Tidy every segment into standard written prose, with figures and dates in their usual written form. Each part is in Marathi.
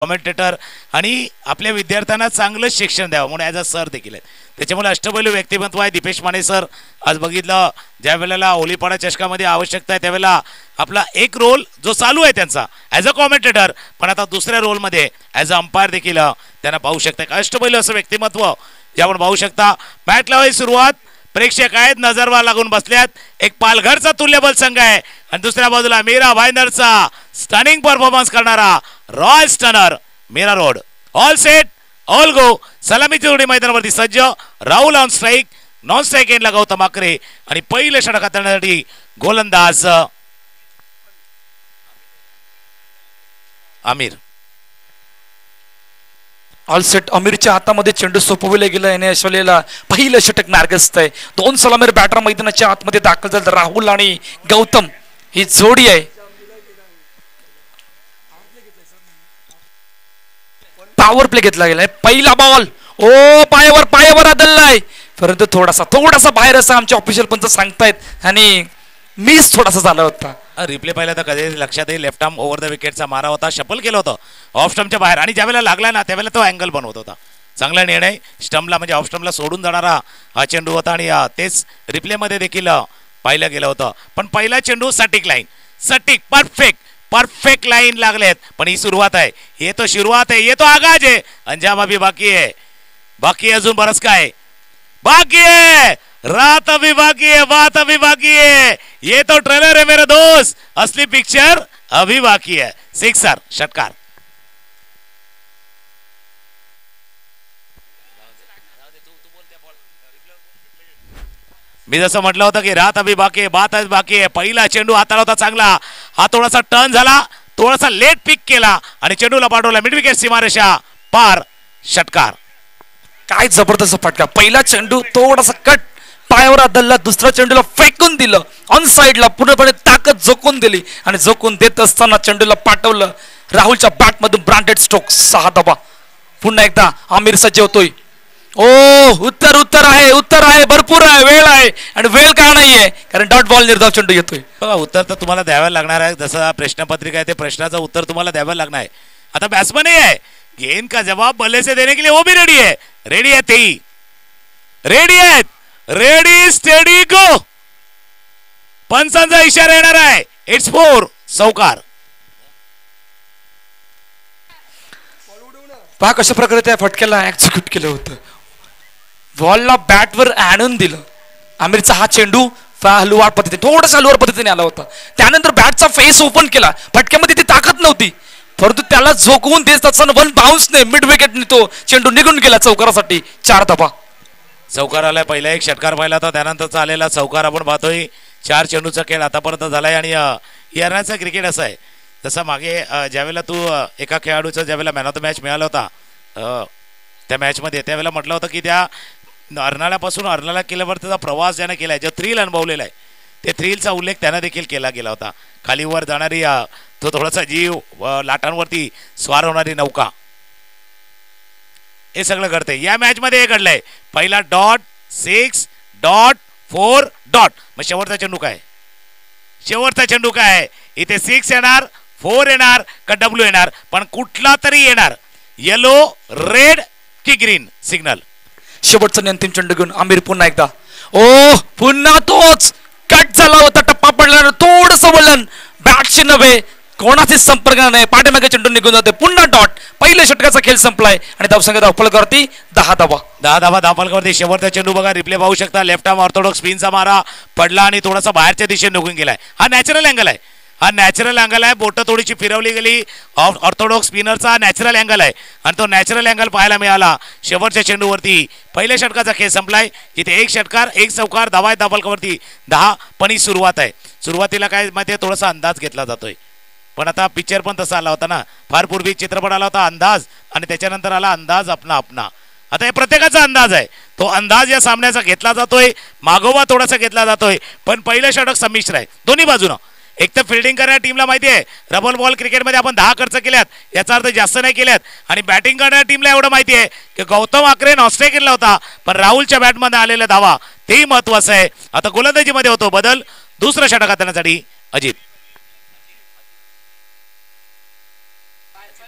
कॉमेंटेटर आणि आपल्या विद्यार्थ्यांना चांगलं शिक्षण द्यावं म्हणून ॲज अ सर देखील आहेत. त्याच्यामुळे अष्टपैलू व्यक्तिमत्व आहे दीपेश माने सर. आज बघितलं ज्या वेळेला ओलीपाडा चषकामध्ये आवश्यकता आहे त्यावेळेला आपला एक रोल जो चालू आहे त्यांचा ॲज अ कॉमेंटेटर, पण आता दुसऱ्या रोलमध्ये ॲज अ अंपायर देखील त्यांना पाहू शकता. अष्टपैलू असं व्यक्तिमत्व जे आपण पाहू शकता. मॅच लावायची सुरुवात, प्रेक्षक आहेत नजरवा लागून बसल्यात. एक पालघरचा तुल्यबल संघ आहे आणि दुसऱ्या बाजूला मीरा भाईंदरचा स्टनिंग परफॉर्मन्स करणारा royal stunner Mira Road. All set all go. सलामीची जोडी मैदानावरती सज्ज. Rahul on strike, non strike एंडला गौतम आकरे आणि पहिलं षटक हाताळण्यासाठी गोलंदाज आमिर. ऑल सेट अमीरच्या हातामध्ये चेंडू सोपविला गेला याने यशवलेला पहिलं षटक मार्गस्थ आहे. दोन सलामीर बॅटर मैदानाच्या आतमध्ये दाखल झाले. राहुल आणि गौतम ही जोडी आहे. पॉवर प्ले घेतला गेलाय. पहिला बॉल ओ पायावर आदललाय, परंतु थोडासा बाहेर असं आमचे ऑफिशियल पंच सांगतायत आणि मिस थोडासा झाला होता. रिप्ले पाहिला तर कधी लक्षात येईल. लेफ्ट आर्म ओव्हर द विकेटचा मारा होता, शफल केलं होतं ऑफ स्टंपच्या बाहेर आणि ज्यावेळेला लागला ना त्यावेळेला तो अँगल बनवत होता. चांगला निर्णय. स्टंपला म्हणजे ऑफ स्टंपला सोडून जाणारा हा चेंडू होता आणि तेच रिप्लेमध्ये देखील पाहिलं गेलं होतं. पण पहिला चेंडू सटीक लाईन, सटीक परफेक्ट लाईन लागलेत. पण ही सुरुवात आहे, ये तो सुरुवात आहे, ये तो आगाज आहे. अंजाम अभी बाकी आहे अजून बरंच काय बाकी है. रात अभी बाकी है, बात अभी बाकी है. ये तो ट्रेलर है मेरे दोस्त, असली पिक्चर अभी बाकी है. सिक्सर षटकार. मी जसं म्हटलं होतं की रात अभी बाकी आहे, बात बाकी आहे. पहिला चेंडू हाताला होता चांगला, हा थोडासा टर्न झाला, थोडासा लेट पिक केला आणि चेंडूला पाठवला मिड विकेट सीमारेषा पार. षटकार. काय जबरदस्त फटका. पहिला चेंडू थोडासा कट पायावर आदलला, दुसऱ्या चेंडूला फेकून दिलं ऑन साइडला, पूर्णपणे ताकद जोखून दिली आणि जोखून देत असताना चेंडूला पाठवलं राहुलच्या बॅट मधून ब्रांडेड स्ट्रोक. 6 धावा. पुन्हा एकदा आमिर सज्ज होतोय. ओ उत्तर आहे भरपूर आहे, वेळ आहे आणि वेळ का नाहीये कारण डॉट बॉल निर्धाव चेंडू येतोय. बघा उत्तर तर तुम्हाला द्यावं लागणार आहे. जसं प्रश्नपत्रिका आहे ते प्रश्नाचं उत्तर तुम्हाला द्यावं लागणार आहे. आता बॅट्समन आहे, गेंद का जवाब बल्ले से देने के लिए वो भी रेडी है. रेडी है तेही, रेडी आहेत, रेडी स्टेडी गो. पंचांचा इशारा येणार आहे. इट्स 4 चौकार. पहा कशा प्रकारे त्या फटक्याला एक्झिक्यूट केलं होतं. बॉलला बॅटवर आणून दिलं. आमिरचा हा चेंडू हलुवार पद्धतीने थोडासा हलुवार पद्धतीने आला होता. त्यानंतर बॅटचा फेस ओपन केला. फटक्यामध्ये ती ताकद नव्हती, परंतु त्याला झोकवून देत असताना वन बाउन्सने मिड विकेटने तो चेंडू निघून गेला चौकारासाठी. 4 धावा. चौकार आलाय. पहिला एक षटकार पाहिला होता, त्यानंतरचा आलेला चौकार आपण पाहतोय. 4 चेंडूचा खेळ आतापर्यंत झालाय आणि येणारचं क्रिकेट असं आहे. जसं मागे ज्यावेळेला तू एका खेळाडूचा ज्यावेळेला मॅन ऑफ द मॅच मिळाला होता त्या मॅचमध्ये, त्यावेळेला म्हटलं होतं की त्या अर्नाळ्यापासून अर्नाळा किल्ल्यावर त्याचा प्रवास ज्याने केला आहे, जो थ्रिल अनुभवलेला आहे, ते थ्रिलचा उल्लेख त्यानं देखील केला गेला होता. खालीवर जाणारी तो थोडासा जीव लाटांवरती स्वार होणारी नौका, हे सगळं घडतंय या मॅचमध्ये. हे घडलंय. पहिला डॉट 6 डॉट 4 डॉट. मग शेवटचा चेंडू काय इथे 6 येणार, 4 येणार का डब्ल्यू येणार, पण कुठला तरी येणार. येलो, रेड की ग्रीन सिग्नल. शेवटचा अंतिम चेंडू घेऊन आमिर पुन्हा एकदा. ओ पुन्हा तोच कट झाला होता, टप्पा पडला, थोडस वळण, बॅटशी नव्हे, कोणाचाच संपर्क नाही, पाठीमागे चेंडू निघून जाते. पुन्हा डॉट. पहिल्या षटकाचा खेळ संपलाय आणि धावसंख्या धावफलकावरती 10 धावा. 10 धावा धावफलकावरती. शेवटचा चेंडू बघा, रिप्ले पाहू शकता. लेफ्ट आर्म ऑर्थोडॉक्स स्पिनचा मारा पडला आणि थोडासा बाहेरच्या दिशेने निघून गेलाय. हा नॅचरल अँगल आहे. बोट थोडीशी फिरवली गेली. ऑर्थोडॉक्स स्पिनरचा नॅचरल अँगल आहे आणि तो नॅचरल अँगल पाहायला मिळाला शेवटच्या चेंडूवरती. पहिल्या षटकाचा खेळ संपलाय. इथे एक षटकार, एक चौकार, धावा आहेत धावफलकावरती 10. पण ही सुरुवात आहे. सुरुवातीला काय माहिती आहे, थोडासा अंदाज घेतला जातोय, पण आता पिक्चर पण तसा आला होता ना. फार पूर्वी चित्रपट आला होता अंदाज आणि त्याच्यानंतर आला अंदाज अपना. आता हे प्रत्येकाचा अंदाज आहे. तो अंदाज या सामन्याचा घेतला जातोय, मागोवा थोडासा घेतला जातोय. पण पहिलं षटक संमिश्र आहे दोन्ही बाजूनं. एक तर फिल्डिंग करणाऱ्या टीमला माहिती आहे रबल बॉल क्रिकेटमध्ये आपण 10 खर्च केल्यात, याचा अर्थ जास्त नाही केल्यात. आणि बॅटिंग करणाऱ्या टीमला एवढं माहिती आहे की गौतम आकरे नॉस्ट्रे केला होता, पण राहुलच्या बॅटमध्ये आलेल्या धावा तेही महत्वाचं आहे. आता गोलंदाजीमध्ये होतो बदल. दुसरं षटक हाताळण्यासाठी अजित.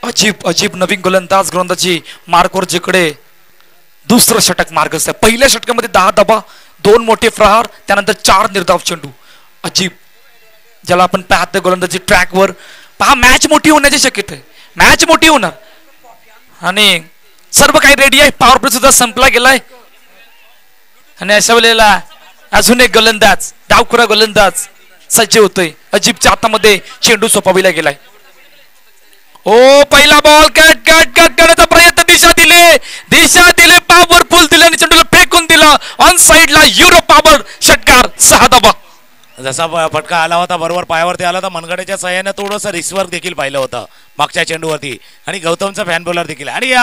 अजीब अजीब नवीन गोलंदाज गोलंदाजी मार्कवर जिकडे दुसरं षटक मार्ग असतं. पहिल्या षटकामध्ये 10 धावा, 2 मोठे प्रहार, त्यानंतर 4 निर्धाव चेंडू. अजीब ज्याला आपण पाहतो गोलंदाजी ट्रॅकवर पहा, मॅच मोठी होण्याची शक्यता आहे, मॅच मोठी होणार आणि सर्व काही रेडी आहे. पॉवर प्ले सुद्धा संपला गेलाय आणि अशा वेळेला अजून एक गोलंदाज डावखुरा गोलंदाज सज्ज होतोय. अजीबच्या हातामध्ये चेंडू सोपविला गेलाय. ओ पहिला बॉल कट कट कट करण्याचा प्रयत्न, दिशा दिले पॉवरफुल दिले आणि चेंडूला फेकून दिला ऑन साइडला. युरो पॉवर षटकार 6 धावा. जसा फटका आला होता बरोबर पायावरती आला होता, मनगड्याच्या सहाय्याने थोडंसं रिस्वर्क देखील पाहिलं होतं मागच्या चेंडूवरती आणि गौतमचा फॅन बॉलर देखील. आणि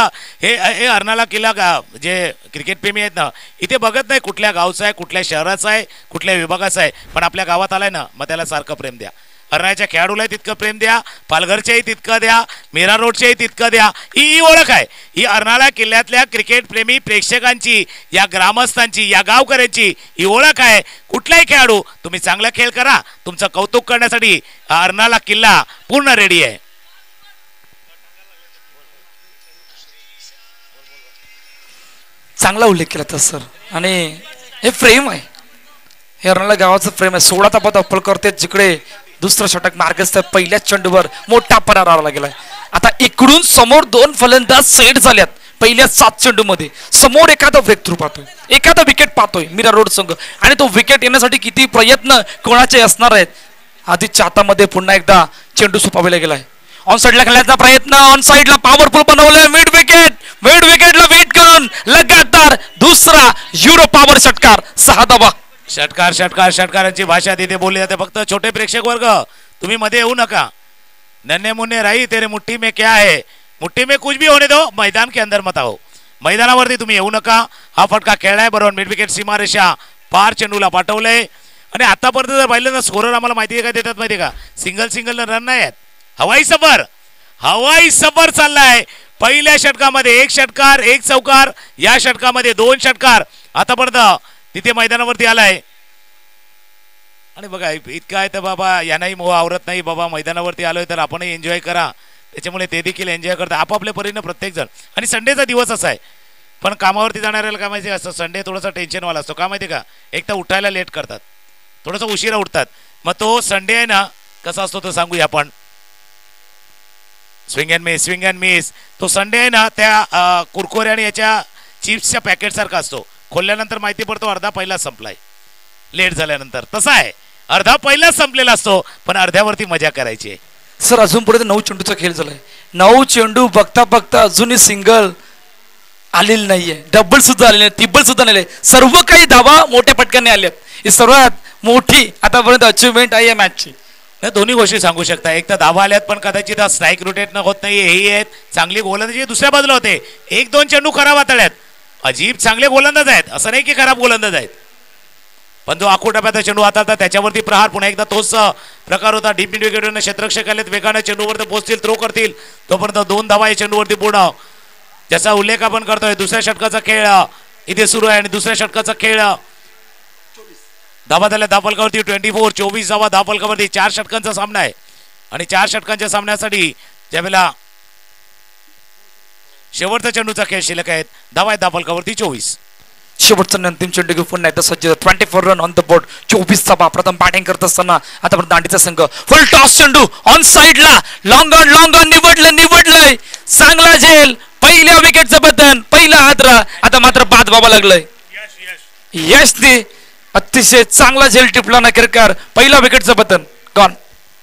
हे अर्नाला किल्ला जे क्रिकेट प्रेमी आहेत ना, इथे बघत नाही कुठल्या गावचा आहे, कुठल्या शहराचा आहे, कुठल्या विभागाचा आहे, पण आपल्या गावात आलाय ना मग त्याला सारखं प्रेम द्या. अर्नाच्या खेळाडूलाही तितकं प्रेम द्या, पालघरच्याही तितकं द्या, मीरा रोडच्याही तितकं द्या. ही ओळख आहे, ही अर्नाळा किल्ल्यातल्या क्रिकेट प्रेमी प्रेक्षकांची, या ग्रामस्थांची, या गावकऱ्यांची ही ओळख आहे. कुठलाही खेळाडू तुम्ही चांगला खेळ करा, तुमचं कौतुक करण्यासाठी अर्नाळा किल्ला पूर्ण रेडी आहे. चांगला उल्लेख केला तर सर, आणि हे फ्रेम आहे, हे अर्नाळा गावाचं फ्रेम आहे. 16 धावा धावपळ करते, जिकडे दुसरं षटक मार्गस्थ. पहिल्याच चेंडूवर मोठा परार आला गेलाय. आता इकडून समोर 2 फलंदाज सेट झाल्यात पहिल्या 7 चेंडू मध्ये. समोर एखादा ब्रेक थ्रू पाहतोय, एखादा विकेट पाहतोय मीरा रोड संघ, आणि तो विकेट येण्यासाठी किती प्रयत्न कोणाचे असणार आहेत. आधीच्या हातामध्ये पुन्हा एकदा चेंडू सोपावला गेलाय. ऑन साइडला खेळण्याचा प्रयत्न, ऑन साइडला पॉवरफुल बनवलंय, मिड विकेटला वेट करून लगातार दुसरा युरो पॉवर षटकार 6 धावा. षटकारांची भाषा तिथे बोलली जाते. फक्त छोटे प्रेक्षक वर्ग तुम्ही मध्ये येऊ नका. नन्हे मुन्ने राही तेरे मुट्ठी में क्या है, मुट्ठी में कुछ भी होने दो, मैदान के अंदर मत आओ. मैदानावरती तुम्ही येऊ नका. हा फटका खेळलाय बरोबर मिड विकेट सीमारेषा पार चेंडूला पाठवलंय. आणि आतापर्यंत जर पाहिलं ना स्कोरर आम्हाला माहिती आहे का देतात माहिती आहे का, सिंगल रन नाही आहेत. हवाई सफर चाललाय. पहिल्या षटकामध्ये 1 षटकार 1 चौकार, या षटकामध्ये 2 षटकार आतापर्यंत तिथे मैदानावरती आलाय. आणि बघा इतकं आहे तर बाबा यांनाही मोह आवरत नाही, बाबा मैदानावरती आलोय तर आपणही एन्जॉय करा. त्याच्यामुळे ते देखील एन्जॉय करतात आपापल्या परीने प्रत्येक जण. आणि संडेचा दिवस असा आहे, पण कामावरती जाणाऱ्याला काय माहिती असतं, संडे थोडासा टेन्शनवाला असतो. का माहिती का, एक तर उठायला लेट करतात, थोडंसं उशिरा उठतात. मग तो संडे आहे ना कसा असतो तो सांगूया आपण. स्विंग अँड मिस तो संडे आहे ना त्या कुरकुरे आणि याच्या चिप्सच्या पॅकेट सारखा असतो. खोलल्यानंतर माहिती पडतो अर्धा पहिला संपलाय लेट झाल्यानंतर. तसा आहे, अर्धा पहिलाच संपलेला असतो, पण अर्ध्यावरती मजा करायची आहे. सर अजून पुढे 9 चेंडूचा खेळ झालाय. 9 चेंडू बघता बघता अजूनही सिंगल आलेली नाहीये, डबल सुद्धा आलेले नाही, ट्रिपल सुद्धा नाही. सर्व काही धावा मोठ्या पटकाने आल्यात. ही सर्वात मोठी आतापर्यंत अचिव्हमेंट आहे या मॅचची. दोन्ही गोष्टी सांगू शकता, एक तर धावा आल्यात पण कदाचित स्ट्राईक रोटेट न होत नाही. हेही आहेत चांगली गोलंदाजी दुसऱ्या बाजूला होते. 1-2 चेंडू खराब हाताळ्यात. अजीब चांगले गोलंदाज आहेत, असं नाही की खराब गोलंदाज आहेत, पण जो आखू टप्प्याचा चेंडू हाताळतात त्याच्यावरती प्रहार. पुन्हा एकदा तोच प्रकार होता. डीप मिड विकेटवरनं क्षेत्ररक्षक आलेत, वेगाने चेंडूवरती पोहोचतील, थ्रो करतील, तोपर्यंत 2 धावा या चेंडूवरती पूर्ण. ज्याचा उल्लेख आपण करतोय दुसऱ्या षटकाचा खेळ इथे सुरू आहे. आणि दुसऱ्या षटकाचा खेळ धावा झाल्या धावफलकावरती 24 धावा धावफलकावरती. 4 षटकांचा सामना आहे आणि 4 षटकांच्या सामन्यासाठी ज्यावेळेला शेवटचा चेंडूचा खेळ शिल्लक आहेत. धावा आहेत धावफलकावरती 24. शेवटचा अंतिम चेंडू घेऊन पुन्हा एकदा सज्ज. 24 रन ऑन द बोर्ड. 24 चा प्रथम बॅटिंग करत असताना आतापर्यंत दांडीचा संघ. फुल टॉस चेंडू ऑन साइडला लॉंग ऑन निवडलंय. चांगला झेल, पहिल्या विकेटचं बदन, पहिला हादरा. आता मात्र बाद व्हावं लागलंय. यशने अतिशय चांगला झेल टिपला ना किरकार. पहिला विकेटचं बदन गॉन.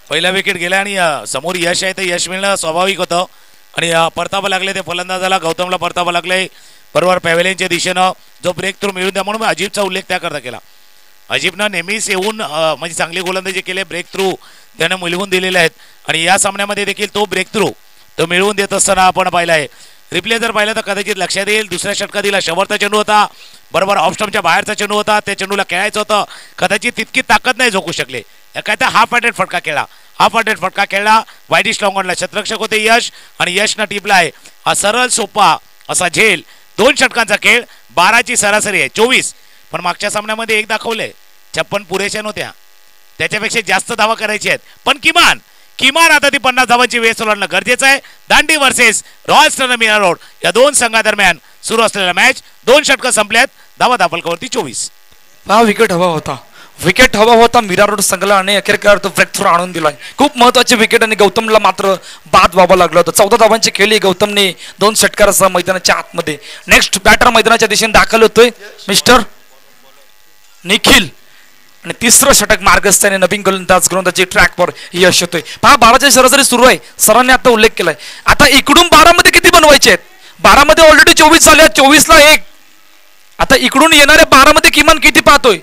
पहिला विकेट गेला आणि समोर यश आहे तर यश मिळणं स्वाभाविक होतं. आणि परतावं लागले ते फलंदाजाला, गौतमला परतावं लागलंय बरोबर पॅव्हेलियनच्या दिशेनं. जो ब्रेक थ्रू मिळून द्या म्हणून मी अजीबचा उल्लेख त्याकरता केला. अजीबनं नेहमीच येऊन म्हणजे चांगली गोलंदाजी केली, ब्रेक थ्रू त्यानं मिळवून दिलेले आहेत. आणि या सामन्यामध्ये देखील तो ब्रेक थ्रू तो मिळवून देत असताना आपण पाहिला आहे. रिप्ले जर पाहिलं तर कदाचित लक्षात येईल दुसऱ्या षटकातील शेवटचा चेंडू होता, बरोबर ऑफ स्टंपच्या बाहेरचा चेंडू होता, त्या चेंडूला खेळायचं होतं, कदाचित तितकी ताकद नाही झोकू शकले. काय तर हाफ हँडेड फटका खेळला. वाईडिश लॉंगॉनला क्षेत्ररक्षक होते यश आणि यशनं टिपला आहे. हा सरळ सोपा असा झेल. 2 षटकांचा खेळ, 12ची सरासरी आहे 24. पण मागच्या सामन्यामध्ये 1 दाखवलंय, 56 पुरेशा नव्हत्या, त्याच्यापेक्षा जास्त धावा करायची आहेत. पण किमान आता ती 50 धावांची वेस ओलांडणं गरजेचं आहे. दांडी versus Royal Stern Mira Road या दोन संघादरम्यान सुरू असलेला मॅच 2 षटकं संपल्यात. धावा दापलकावरती 24. हा विकेट हवा होता मीरा रोड संघाला आणि अखेरकार तो ब्रेक थ्रू आणून दिलाय. खूप महत्वाची विकेट आणि गौतमला मात्र बाद व्हावं लागलं होतं. 14 धावांची खेळली गौतमने 2 षटकारासह मैदानाच्या आतमध्ये. नेक्स्ट बॅटर मैदानाच्या दिशेने दाखल होतोय मिस्टर निखिल आणि तिसरं षटक मार्गस्थाने नवीन गोलंदाजी ट्रॅकवर यश होतोय. पहा 12ची सरासरी सुरू आहे. सरांनी आता उल्लेख केलाय. आता इकडून 12 मध्ये किती बनवायचे आहेत? 12 मध्ये ऑलरेडी 24 झाले. 24ला 1. आता इकडून येणाऱ्या 12 मध्ये किमान किती पाहतोय?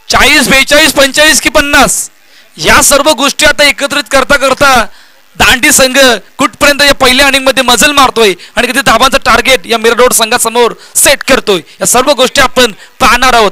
40, 42, 45 की 50? या सर्व गोष्टी आता एकत्रित करता करता दांडी संघ कुठपर्यंत या पहिल्या इनिंग मध्ये मजल मारतोय आणि किती धावांचं टार्गेट या मीरा रोड संघासमोर सेट करतोय, या सर्व गोष्टी आपण पाहणार आहोत.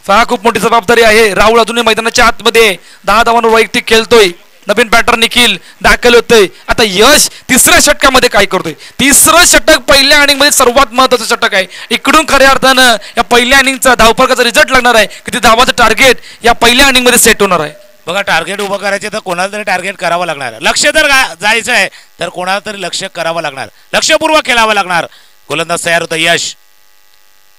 पहा खूप मोठी जबाबदारी आहे. राहुल अजूनही मैदानाच्या आतमध्ये 10 धावांवर वैयक्तिक खेळतोय. नवीन बॅटर निखिल दाखल होतोय. आता यश तिसऱ्या षटकामध्ये काय करतोय? तिसरं षटक पहिल्या इनिंग मध्ये सर्वात महत्वाचं षटक आहे. इकडून खऱ्या अर्थानं या पहिल्या इनिंगचा धावफरकाचा रिझल्ट लागणार आहे. किती धावाचं टार्गेट या पहिल्या इनिंग मध्ये सेट होणार आहे. बघा टार्गेट उभं करायचे तर कोणाला तरी टार्गेट करावं लागणार. लक्ष जर जायचं आहे तर कोणाला तरी लक्ष करावं लागणार. लक्षपूर्वक खेळावं लागणार. गोलंदाज तयार होतं यश.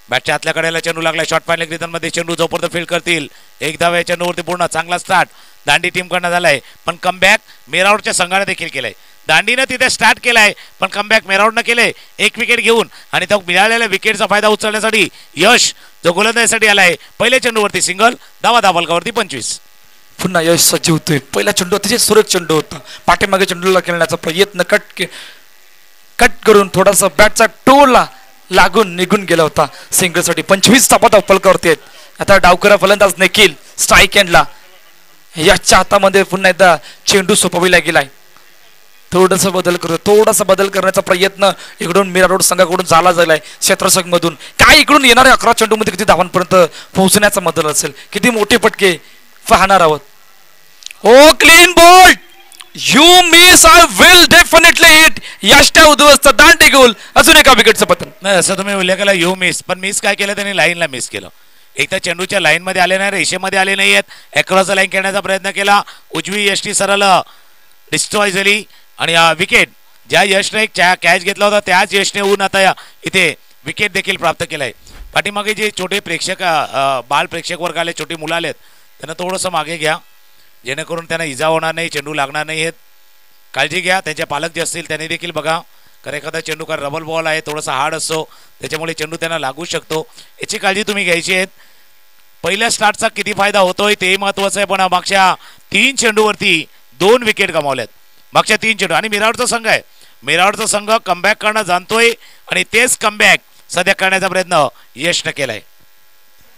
बॅटच्या आतल्या कडेला चेंडू लागला. शॉर्ट पॅनिक रिदममध्ये चेंडू जोपर्यंत फील्ड करतील. एक धाव या चेंडूवरती पूर्ण चांगला स्टार्ट दांडी टीम कडनं झालाय. पण कमबॅक मेरावडच्या संघाने देखील केलंय. दांडीनं तिथे स्टार्ट केलाय पण कमबॅक मेरावडनं केलंय 1 विकेट घेऊन. आणि तो मिळालेल्या विकेटचा फायदा उचलण्यासाठी यश जो गोलंदाजीसाठी आलाय पहिल्या चेंडूवरती सिंगल. धावा दाबलकावरती 25. पुन्हा यश सज्ज होतोय. पहिला चेंडू अतिशय सुरेख चेंडू होता. पाठीमागे चेंडूला खेळण्याचा प्रयत्न कट करून थोडासा बॅटचा टोला लागून निघून गेला होता. सिंगलसाठी 25 धावा दाबलकावरती आहेत. आता डावकरा फलंदाज निखिल स्ट्राईक एंडला. याच्या हातामध्ये पुन्हा एकदा चेंडू सोपविला गेलाय. थोडासा बदल करण्याचा प्रयत्न इकडून मीरा रोड संघाकडून झालाय. क्षेत्ररक्षक मधून काय इकडून येणाऱ्या 11 चेंडू मध्ये किती धावांपर्यंत पोहोचण्याचा बदल असेल, किती मोठे पटके पाहणार आहोत. Oh clean ball, you miss, I will definitely hit. यष्टा उद्ध्वस्त दांडी गोल. अजून एका विकेटचं पतन. नाही असं तुम्ही उल्लेख केला यू मिस, पण मिस काय केलं त्यांनी? लाईनला मिस केलं. एक तर चेंडूच्या लाईन मध्ये आले नाही, रेषेमध्ये आले नाहीयेत. अक्रॉस लाईन खेळण्याचा प्रयत्न केला. उजवी यष्टी सरळ डिस्ट्रॉय झाली आणि विकेट ज्या यशने एक कॅच घेतला होता त्याच यशने होऊन आता इथे विकेट देखील प्राप्त केलाय. पाठीमागे जे छोटे प्रेक्षक बाल प्रेक्षक वर्ग आले, छोटी मुलं आलेत, त्यांना थोडंसं मागे घ्या जेणेकरून त्यांना इजा होणार नाही, चेंडू लागणार नाही. काळजी घ्या. त्यांचे पालक जे असतील त्यांनी देखील बघा, कारण एखादा चेंडू का रबल बॉल आहे, थोडासा हार्ड असतो, त्याच्यामुळे चेंडू त्यांना लागू शकतो. याची काळजी तुम्ही घ्यायची आहे. पहिल्या स्टार्टचा किती फायदा होतोय ते महत्वाचं आहे. पण मागच्या 3 चेंडूवरती 2 विकेट गमावल्यात. मागच्या 3 चेंडू. आणि मीरावडचा संघ आहे. मीरावडचा संघ कमबॅक करणं जाणतोय आणि तेच कमबॅक सध्या करण्याचा प्रयत्न यशनं केलाय.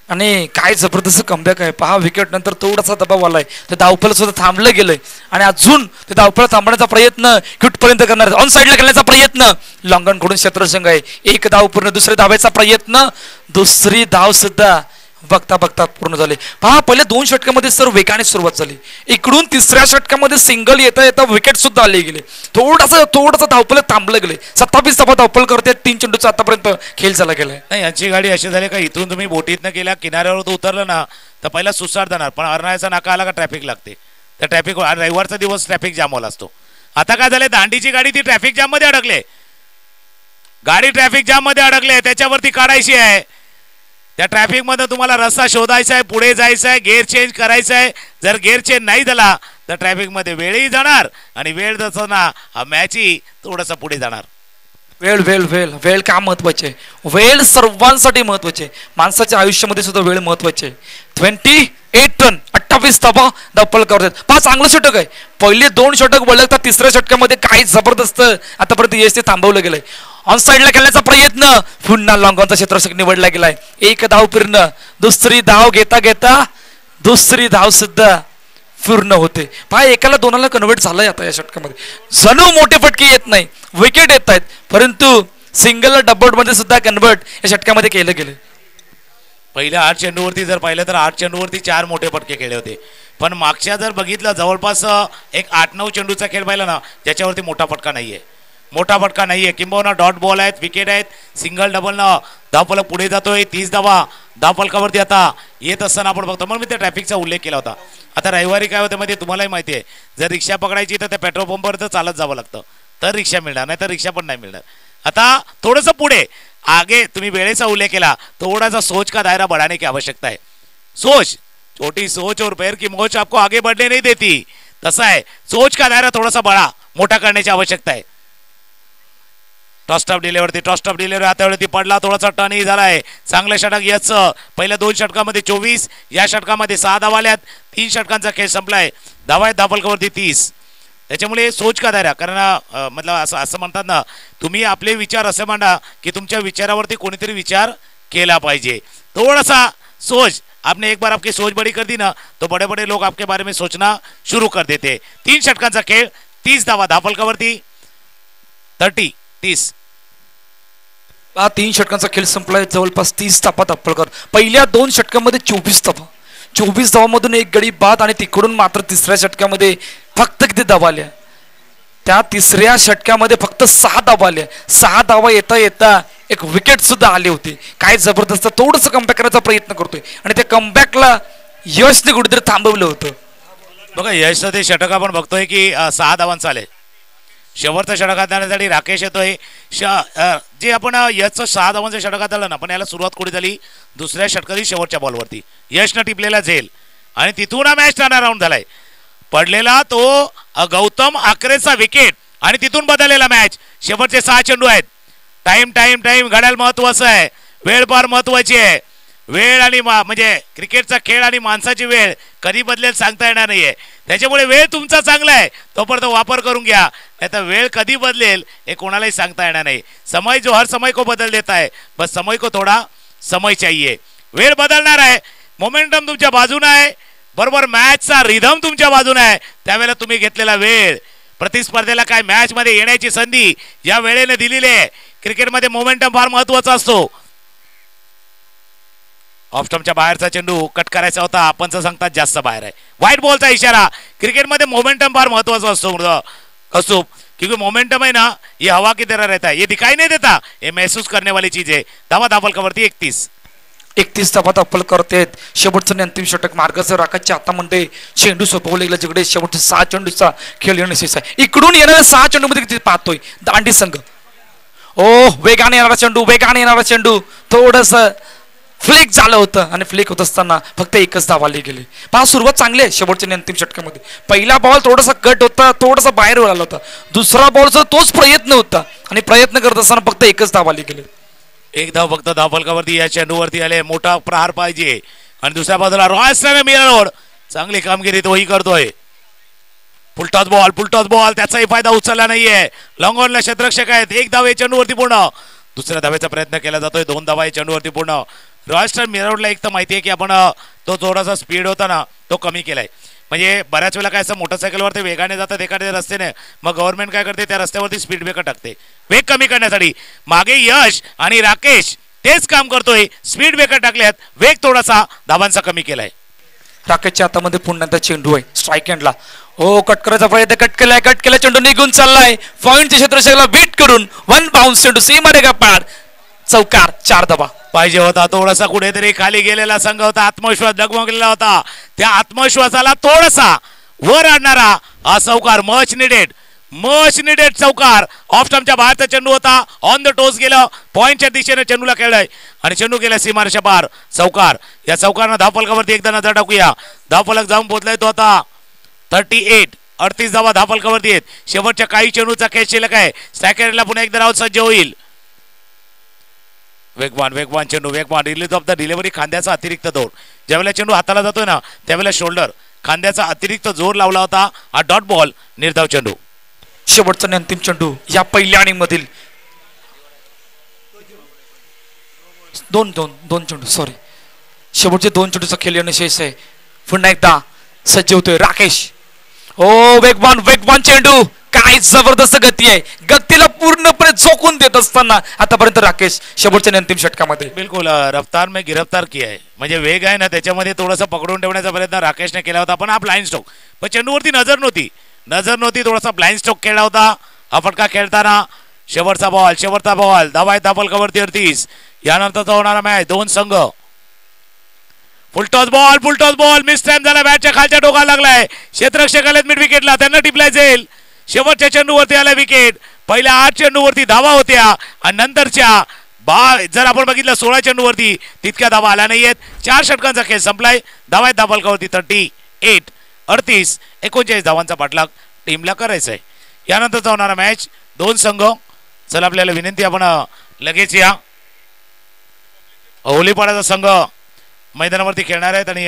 आणि काय जबरदस्त कमबॅक आहे. पहा विकेट नंतर थोडासा दबाव आलाय. ते धावफल सुद्धा थांबलं गेलंय आणि अजून ते धावफल थांबण्याचा प्रयत्न कुठपर्यंत करणार? ऑन साईडला खेळण्याचा प्रयत्न लॉंगन कडून क्षेत्रसंघ आहे. 1 धाव पूर्ण. दुसरे धावायचा प्रयत्न. दुसरी धाव सुद्धा बघता पूर्ण झाले. पहा पहिल्या 2 षटकामध्ये सर वेगाने सुरुवात झाली. इकडून तिसऱ्या षटकामध्ये सिंगल येता विकेट सुद्धा आले गेले. थोडासा धावपल थांबलं गेले. 27 धावा धावपल करते. 3 चेंडूचा आतापर्यंत खेळ झाला गेलाय. नाही यांची गाडी अशी झाली का इथून तुम्ही बोटीतनं गेल्या किनाऱ्यावर उतरलं ना तर पहिला सुसाट जाणार, पण अर्नाळ्याचा नाका आला का ट्रॅफिक लागते. त्या ट्रॅफिक रविवारचा दिवस ट्रॅफिक जाम होला असतो. आता काय झालं, दांडीची गाडी ती ट्रॅफिक जाम मध्ये अडकले. गाडी ट्रॅफिक जाम मध्ये अडकले, त्याच्यावरती काढायची आहे. त्या ट्रॅफिक मध्ये तुम्हाला रस्ता शोधायचा आहे, पुढे जायचं आहे, गेअर चेंज करायचा आहे. जर गेअर चेंज नाही झाला तर ट्रॅफिक मध्ये वेळही जाणार आणि वेळ जाताना हा मॅचही थोडासा पुढे जाणार. वेळ का महत्वाचे? वेळ सर्वांसाठी महत्वाचे. माणसाच्या आयुष्यामध्ये सुद्धा वेळ महत्वाचे. 28 रन 28 धावा धावपल करतात. 5 चांगलं षटक आहे. पहिले 2 षटक बळकतात. तिसऱ्या षटकामध्ये काही जबरदस्त आतापर्यंत यश ते थांबवलं गेलंय. ऑन साईडला खेळण्याचा प्रयत्न. पुन्हा लॉंगॉनचा क्षेत्ररक्षक निवडला गेलाय. 1 धाव पूर्ण. दुसरी धाव घेता दुसरी धाव सुद्धा पूर्ण होते. पहा एकाला 2ला कन्वर्ट झालंय आता या षटकामध्ये. जणू मोठे फटके येत नाही, विकेट येत आहेत, परंतु सिंगल डबल मध्ये सुद्धा कन्वर्ट या षटकामध्ये केलं गेलं. पहिल्या 8 चेंडूवरती जर पाहिलं तर 8 चेंडूवरती 4 मोठे फटके खेळले होते. पण मागच्या जर बघितलं जवळपास एक 8-9 चेंडूचा खेळ पाहिला ना ज्याच्यावरती मोठा फटका नाहीये. मोठा फटका नाहीये, किंबहुना डॉट बॉल आहेत, विकेट आहेत, सिंगल डबलनं धावफलक पुढे जातोय. 30 धावा धावफलकावरती आता येत असताना आपण बघतो. मग मी त्या ट्रॅफिकचा उल्लेख केला होता. आता रविवारी काय होतं मध्ये तुम्हालाही माहिती आहे, जर रिक्षा पकडायची तर त्या पेट्रोल पंपवर तर चालत जावं लागतं, तर रिक्षा मिळणार, नाही तर रिक्षा पण नाही मिळणार. आता थोडंसं पुढे आगे तुम्ही वेळेचा उल्लेख केला, थोडासा सोच का दायरा बढ़ाने की आवश्यकता है. सोच, छोटी सोच और पैर की मोच आपको आगे बढ़ने नहीं देती. तसा आहे, सोच का दायरा थोडासा बडा मोठा करण्याची आवश्यकता आहे. टॉस्टॉप डिलेवरती आता वेळी पडला, थोडासा टर्नही झालाय. चांगलं षटक याच पहिल्या 2 षटकामध्ये 24, या षटकामध्ये 6 धावा आल्यात. 3 षटकांचा खेळ संपलाय. धावा आहेत धावफलकावरती 30. त्याच्यामुळे सोच का दायरा, कारण मतलब असं म्हणतात ना, तुम्ही आपले विचार असे मांडा की तुमच्या विचारावरती कोणीतरी विचार केला पाहिजे. थोडासा सोच, आपने एक बार आपकी सोच बड़ी कर दी ना, तो बड़े बड़े लोग आपके बारे में सोचना शुरू कर देते. 3 षटकांचा खेळ, 30 धावा धावफलकावरती, 30. 3 षटकांचा खेळ संपलाय. जवळपास 30 धावा धावफलकर. पहिल्या 2 षटकामध्ये 24 धावा, 24 धावामधून 1 गडी बाद, आणि तिकडून मात्र तिसऱ्या षटकामध्ये फक्त किती धावा आल्या, त्या तिसऱ्या षटकामध्ये फक्त 6 धावा आल्या. 6 धावा येता येता एक विकेट सुद्धा आली होती. काय जबरदस्त, थोडंसं कमबॅक करायचा प्रयत्न करतोय, आणि त्या कमबॅकला यशने कुठेतरी थांबवलं होतं. बघा यशचं ते षटक आपण बघतोय की 6 धावांचं आले. शेवटचं षटकात आणण्यासाठी राकेश येतोय. जे आपण यशचं 6 धावांचं षटकात आलं ना, पण याला सुरुवात कुठे झाली, दुसऱ्या षटकातील शेवटच्या बॉलवरती यशनं टिपलेला झेल, आणि तिथून हा मॅच टर्न अराउंड झालाय. पडलेला तो गौतम आकरेचा विकेट, आणि तिथून बदललेला मॅच. शेवटचे 6 चेंडू आहेत. टाइम घड्याळ महत्वाचं आहे, वेळ फार महत्वाची आहे. वेळ आणि म्हणजे क्रिकेटचा खेळ आणि माणसाची वेळ कधी बदलेल सांगता येणार नाहीये. त्याच्यामुळे वेळ तुमचा चांगला आहे तोपर्यंत वापर करून घ्या, नाही तर वेळ कधी बदलेल हे कोणालाही सांगता येणार नाही. समय जो हर समय को बदल देता है, बस समय को थोडा समय चाहिए. वेळ बदलणार आहे, मोमेंटम तुमच्या बाजूने आहे, बरोबर मॅचचा रिधम तुमच्या बाजूने आहे. त्यावेळेला तुम्ही घेतलेला वेळ, प्रतिस्पर्धेला काय मॅच मध्ये येण्याची संधी या वेळेने दिलेली आहे. क्रिकेटमध्ये मोमेंटम फार महत्वाचा असतो. ऑफस्टम्पच्या बाहेरचा चेंडू कट करायचा होता, पंच सांगतात जास्त बाहेर आहे. व्हाईट बॉलचा इशारा. क्रिकेटमध्ये मोमेंटम फार महत्वाचा असतो क्योंकि मोमेंटम है ना, ये हवा की तरह रहता है, ये दिखाई नहीं देता, ये महसूस करने वाली चीज है. धावा धावफलकावरती 31 धावा धावफल करतायत. शेवटचं अंतिम षटक मार्गाचं राखाच्या हातामध्ये चेंडू सोपवला गेला, जिकडे शेवटच्या 6 चेंडूचा खेळ येण्यास आहे. इकडून येणाऱ्या 6 चेंडूमध्ये किती पाहतोय दांडी संघ. वेगाने येणारा चेंडू थोडस फ्लिक झालं होतं, आणि फ्लिक होत असताना फक्त 1च धावा आली गेली. पहा सुरुवात चांगली आहे शेवटच्या अंतिम षटकामध्ये. पहिला बॉल थोडासा कट होता, थोडासा बाहेर आला होता. दुसरा बॉलचा तोच प्रयत्न होता, आणि प्रयत्न करत असताना फक्त 1च धावा आली गेली. 1 धाव फक्त धावफलकावरती या चेंडूवरती आले. मोठा प्रहार पाहिजे, आणि दुसऱ्या बाजूला रॉयल्सने मिरर चांगली कामगिरी तोही करतोय. फुलटॉस बॉल त्याचाही फायदा उचलला नाहीये. लॉंग ऑनला क्षेत्ररक्षक आहेत. 1 धाव या चेंडूवरती पूर्ण. दुसऱ्या धावेचा प्रयत्न केला जातोय. 2 धावा या चेंडूवरती पूर्ण. रॉयल्स मिरवडला एक तर माहिती आहे की आपण तो थोडासा स्पीड होता ना, तो कमी केलाय. म्हणजे बऱ्याच वेळेला काय असं मोटरसायकलवरती वेगाने जातात एखाद्या रस्त्याने, मग गव्हर्नमेंट काय करते, त्या रस्त्यावरती स्पीड ब्रेकर टाकते वेग कमी करण्यासाठी. मागे यश आणि राकेश तेच काम करतोय, स्पीड ब्रेकर टाकल्यात, वेग थोडासा धावांचा कमी केलाय. राकेशच्या हातामध्ये पुन्हा चेंडू आहे स्ट्राईक हँडला. कट करायचा प्रयत्न, कट केला चेंडू निघून चाललाय. पॉइंटच्या क्षेत्ररक्षकाला बीट करून 1 बाउन्स चेंडू सीमारेखा पार, चौकार, 4 धावा पाहिजे होता. थोडासा कुठेतरी खाली गेलेला संघ होता, आत्मविश्वास डगमगलेला होता. त्या आत्मविश्वासाला थोडासा वर आणणारा हा चौकार, मच निडेड चौकार. ऑफ स्टंपच्या बाहेरचा चेंडू होता, ऑन द टोस गेलं, पॉइंटच्या दिशेने चेंडूला खेळलाय, आणि चेंडू गेला सीमारेषा पार, चौकार. या चौकारनं धावफलकावरती एकदा नजर टाकूया. धावफलक जाऊन पोहोचलाय तो आता 38 धावा धावफलकावरती आहेत. शेवटच्या काही चेंडूचा खेळ शिल्लक आहे. स्ट्रायकरला पुन्हा एकदा राऊत सज्ज होईल. वेगवान चेंडू, रिलीज ऑफ द डिलिव्हरी, खांद्याचा अतिरिक्त जोर. ज्यावेळेला चेंडू हाताला जातोय ना, त्यावेळेला शोल्डर, खांद्याचा अतिरिक्त जोर लावला होता. हा डॉट बॉल, निर्धाव चेंडू. शेवटचा अंतिम चेंडू या पहिल्या आणि मधील दोन चेंडू, सॉरी, शेवटचे 2 चेंडूचा खेळ येण्याशेष आहे. पुन्हा एकदा सज्ज होतोय राकेश. वेगवान चेंडू, काय जबरदस्त गती आहे. गतीला पूर्णपणे झोकून देत असताना आतापर्यंत राकेश शेवटच्या अंतिम षटकामध्ये बिलकुल रफ्तार में गिरफ्तार किया आहे. म्हणजे वेग आहे ना, त्याच्यामध्ये थोडासा पकडून ठेवण्याचा प्रयत्न राकेशने केला होता, पण हा ब्लाइंड स्ट्रोक, पण चेंडूवरती नजर नव्हती. थोडासा ब्लाइंड स्ट्रोक खेळला होता. हा फटका खेळताना शेवटचा बॉल धावा आहेत धापलकावरती 38. यानंतरचा होणारा मॅच दोन संघ. फुलटॉस बॉल मिस टाइम झाला. बॅटच्या खालच्या टोकाला लागलाय. क्षेत्ररक्षक आलेत मिड विकेटला, त्यांना टिपलाय जाईल. शेवटच्या चेंडूवरती आला विकेट. पहिल्या 8 चेंडूवरती धावा होत्या आणि नंतरच्या जर आपण बघितलं 16 चेंडूवरती तितक्या धावा आल्या नाहीयेत. 4 षटकांचा खेळ संपलाय. धावा आहेत धापलकावरती 38. 38 39 धावांचा पाठलाग टीमला करायचा आहे. यानंतरचा होणारा मॅच दोन संघ. चला आपल्याला विनंती, आपण लगेच या. होलीपाडाचा संघ मैदानावरती खेळणार आहेत आणि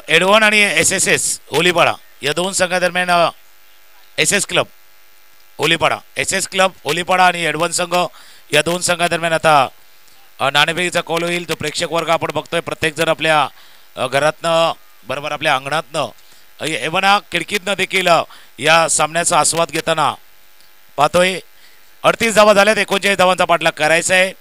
एडवन आणि SSS होलीपाडा या दोन संघादरम्यान SS क्लब होलीपाडा, SS क्लब होलीपाडा आणि एडवन संघ या दोन संघादरम्यान आता नाणेफेकीचा कॉल होईल. तो प्रेक्षक वर्ग आपण बघतोय, प्रत्येक जण आपल्या घरातनं बरोबर आपल्या अंगणातनं एवना खिडकीतनं देखील या सामन्याचा आस्वाद घेताना पाहतोय. 38 धावा झाल्यात. 39 धावांचा पाठलाग करायचा आहे.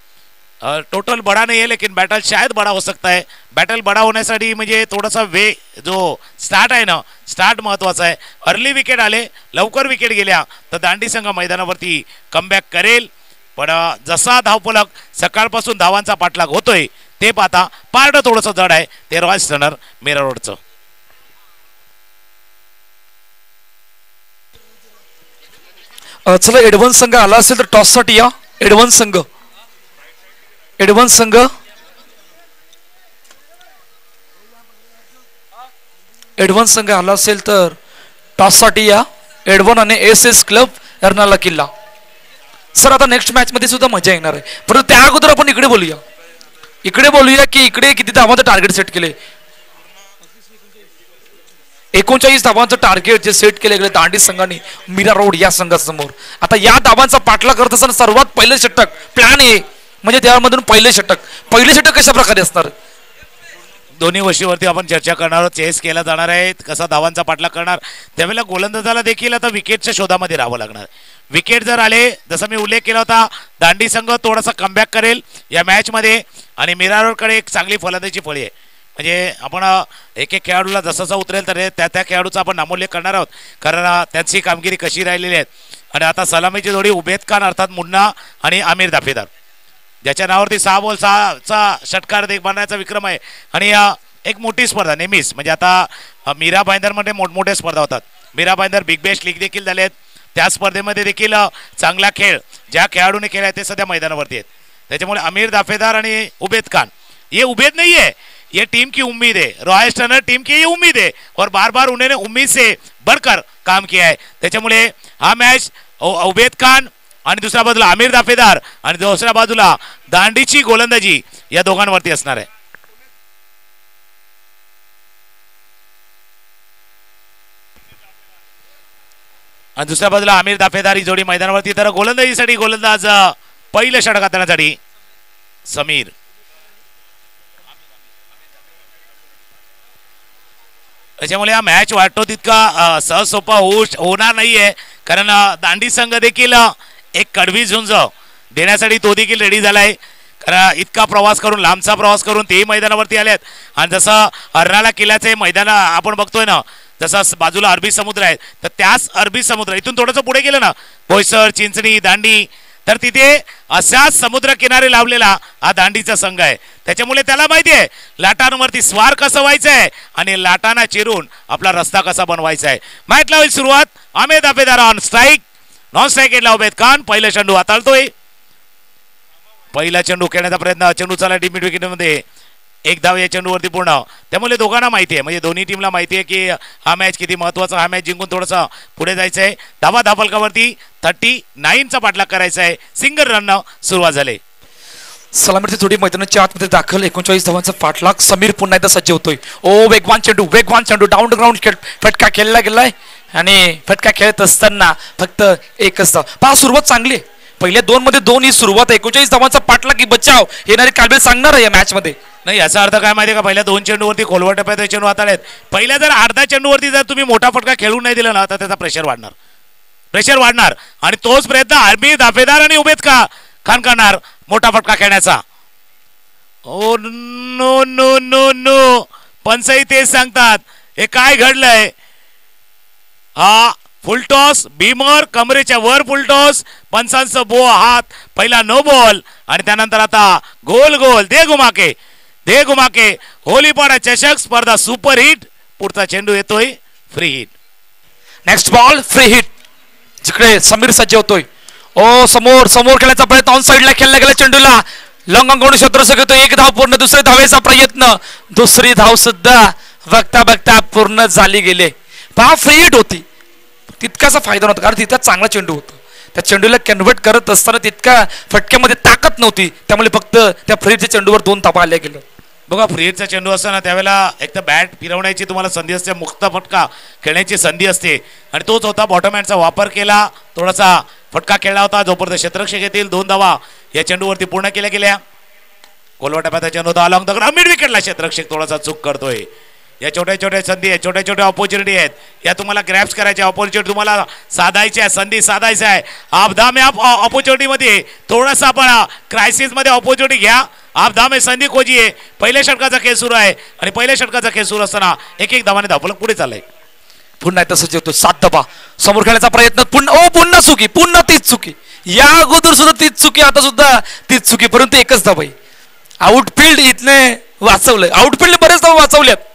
टोटल बड़ा नहीं है लेकिन बैटल शायद बड़ा हो सकता है. बैटल बड़ा होण्यासाठी म्हणजे थोडासा वे जो स्टार्ट आहे ना, स्टार्ट महत्वाचा आहे. अर्ली विकेट आले, लवकर विकेट गेल्या तर दांडी संघ मैदानावरती कमबॅक करेल. पण जसा धावफलक सकाळपासून धावांचा पाठलाग होतोय ते पाहता पारडं थोडंसं जड आहे ते रॉयल टर्नर मीरा रोडचं. चला एडवन संघ आला असेल तर टॉस साठी या. एडवन संघ आला असेल तर टॉस साठी या. एडवन आणि SS क्लब एर्नाला किल्ला. सर आता नेक्स्ट मॅच मध्ये सुद्धा मजा येणार आहे, परंतु त्या अगोदर आपण इकडे बोलूया की इकडे किती धावांचं टार्गेट सेट केले. 39 धावांचं टार्गेट जे सेट केले गेले दांडी संघाने मीरा रोड या संघासमोर. आता या धावांचा पाठलाग करत असताना सर्वात पहिले षटक प्लॅन ए म्हणजे त्यामधून पहिले षटक कशा प्रकारे असणार. दोन्ही गोष्टीवरती आपण चर्चा करणार आहोत. चेस केला जाणार आहे, कसा धावांचा पाठलाग करणार. त्यावेळेला गोलंदाजाला देखील आता विकेटच्या शोधामध्ये राहावं लागणार. विकेट जर आले, जसं मी उल्लेख केला होता, दांडी संघ थोडासा कमबॅक करेल या मॅच मध्ये आणि मीरा रोडकडे एक चांगली फलंदाजी फळी आहे. म्हणजे आपण एक एक खेळाडूला जसं उतरेल तर त्या खेळाडूचा आपण नामोल्लेख करणार आहोत, कारण त्यांची कामगिरी कशी राहिलेली आहे. आणि आता सलामीची जोडी उबेद खान अर्थात मुन्ना आणि आमिर दाफेदार, ज्याच्या नावावरती 6 बॉल 6चा षटकार बनण्याचा विक्रम आहे. आणि एक मोठी स्पर्धा नेहमीच, म्हणजे आता मीरा भाईंदरमध्ये मोठमोठ्या स्पर्धा होतात. Mira Bhayandar big bash league देखील झाले आहेत. त्या स्पर्धेमध्ये देखील चांगला खेळ ज्या खेळाडूने केला आहे ते सध्या मैदानावरती आहेत. त्याच्यामुळे आमिर दाफेदार आणि उबेद खान, ये उबेद नहीं है, ये टीम की उम्मीद है. रॉयल टर्नर टीम की ये उम्मीद है और बार बार उन्होंने उम्मीद से बढ़कर काम किया है. त्याच्यामुळे हा मॅच उबेद खान आणि दुसऱ्या बाजूला आमिर दाफेदार आणि दुसऱ्या बाजूला दांडीची गोलंदाजी या दोघांवरती असणार आहे. आणि दुसऱ्या बाजूला आमिर दाफेदार ही जोडी मैदानावरती. तर गोलंदाजीसाठी गोलंदाज पहिलं षटक हाताळण्यासाठी समीर. त्याच्यामुळे हा मॅच वाटतो तितका सहज सोपा होणार नाहीये, कारण दांडी संघ देखील एक कडवी झुंज देण्यासाठी तो देखील रेडी झालाय. कारण इतका प्रवास करून, लांबचा प्रवास करून तेही मैदानावरती आलेत. आणि जसं अर्नाळा किल्ल्याचे मैदान आपण बघतोय ना, जसं बाजूला अरबी समुद्र आहे, तर त्याच अरबी समुद्र इथून थोडंसं पुढे गेलं ना, बोईसर, चिंचणी, दांडी, तर तिथे अशाच समुद्र किनारे लावलेला हा दांडीचा संघ आहे. त्याच्यामुळे त्याला माहिती आहे लाटांवरती स्वार कसं व्हायचं आहे आणि लाटांना चिरून आपला रस्ता कसा बनवायचा आहे. मॅचला होईल सुरुवात. Aamir Dafedar on strike, non strike एटला उबेद खान. पहिला चेंडू हाताळतोय. पहिला चेंडू खेळण्याचा प्रयत्न, चेंडू चाला टीम मिड विकेटमध्ये 1 धाव या चेंडूवरती पूर्ण. त्यामुळे दोघांना माहिती आहे, म्हणजे दोन्ही टीमला माहिती आहे की हा मॅच किती महत्वाचा. हा मॅच जिंकून थोडंसं पुढे जायचं आहे. धावा धापलकावरती 39चा पाठलाग करायचा आहे. सिंगल रन सुरुवात झाली. सलामीची जोडी मैदानाच्या आतमध्ये दाखल. 39 धावांचा पाठलाग. समीर पुन्हा एकदा सज्ज होतोय. वेगवान चेंडू डाऊन द ग्राउंड फटका खेळला गेलाय आणि फटका खेळत असताना फक्त एकच धाव. पहा सुरुवात चांगली आहे. पहिल्या 2 मध्ये 2 ही सुरुवात. 39 धावांचा पाठलाग की बचाव येणारी कालबेल सांगणार आहे या मॅच मध्ये. नाही, याचा अर्थ काय माहिती आहे का, पहिल्या 2 चेंडूवरती खोलवर टप्प्यात चेंडू हाताळलेत. पहिल्या जर अर्ध्या चेंडूवरती जर तुम्ही मोठा फटका खेळून नाही दिला ना तर त्याचा प्रेशर वाढणार. प्रेशर वाढणार आणि तोच प्रयत्न आर्मी दाफेदार आणि उबेद खान करणार मोठा फटका खेळण्याचा. Oh no no no no, पंचही तेच सांगतात. हे काय घडलंय? हा फुलटॉस, भीमर कमरेच्या वर फुलटॉस, पंचांचं बो हात, पहिला नो बॉल आणि त्यानंतर आता गोल गोल दे घुमाके होलीपाडा चषक स्पर्धा सुपर हिट. पुढचा चेंडू येतोय free hit. Next ball free hit. जिकडे समीर सज्ज होतोय. ओ समोर खेळण्याचा प्रयत्न, ऑन साइडला खेळला गेला चेंडूला लंगांकडून क्षेत्ररक्षक येतो. एक धाव पूर्ण, दुसरी धावेचा प्रयत्न, दुसरी धाव सुद्धा बघता पूर्ण झाली गेले. पहा फ्री हिट होती, तितकाचा फायदा नव्हता कारण तितका चांगला चेंडू होता. त्या चेंडूला कन्व्हर्ट करत असताना तितका फटक्यामध्ये ताकद नव्हती, त्यामुळे फक्त त्या फ्री हिटच्या चेंडूवर 2 धावा आल्या गेल्या. बघा फ्री हिटचा चेंडू असताना त्यावेळेला एक तर बॅट फिरवण्याची तुम्हाला संधी असते, मुक्त फटका खेळण्याची संधी असते आणि तोच होता. बॉटम हँडचा वापर केला, थोडासा फटका खेळला होता जोपर्यंत क्षेत्ररक्षक येतील. 2 धावा या चेंडूवरती पूर्ण केल्या गेल्या. कोलवा टप्प्याचा चेंडू होता अलॉंग द मिड विकेटला क्षेत्ररक्षक थोडासा चूक करतोय. या छोट्या संधी आहेत, छोट्या ऑपॉर्च्युनिटी आहेत, या तुम्हाला ग्रॅप्स करायच्या, ऑपॉर्च्युनिटी तुम्हाला साधायच्या, संधी साधायच्या आहे. आपदामे ऑपॉर्च्युनिटीमध्ये थोडासा आपण क्रायसिसमध्ये ऑपॉर्च्युनिटी घ्या. आपदामे संधी खोजीये. पहिल्या षटकाचा खेळ सुरू आहे आणि पहिल्या षटकाचा खेळ सुरू असताना एक धावाने धावफलक पुढे चाललंय. पुन्हा तसंच येतो 7 धावा. समोर खेळण्याचा प्रयत्न, पुन्हा चुकी, पुन्हा तीच चुकी. या अगोदर सुद्धा तीच चुकी, आता सुद्धा तीच चुकी, परंतु एकच धावा. आउटफील्ड इथने वाचवलंय, आउटफील्ड बरेच धावा वाचवल्यात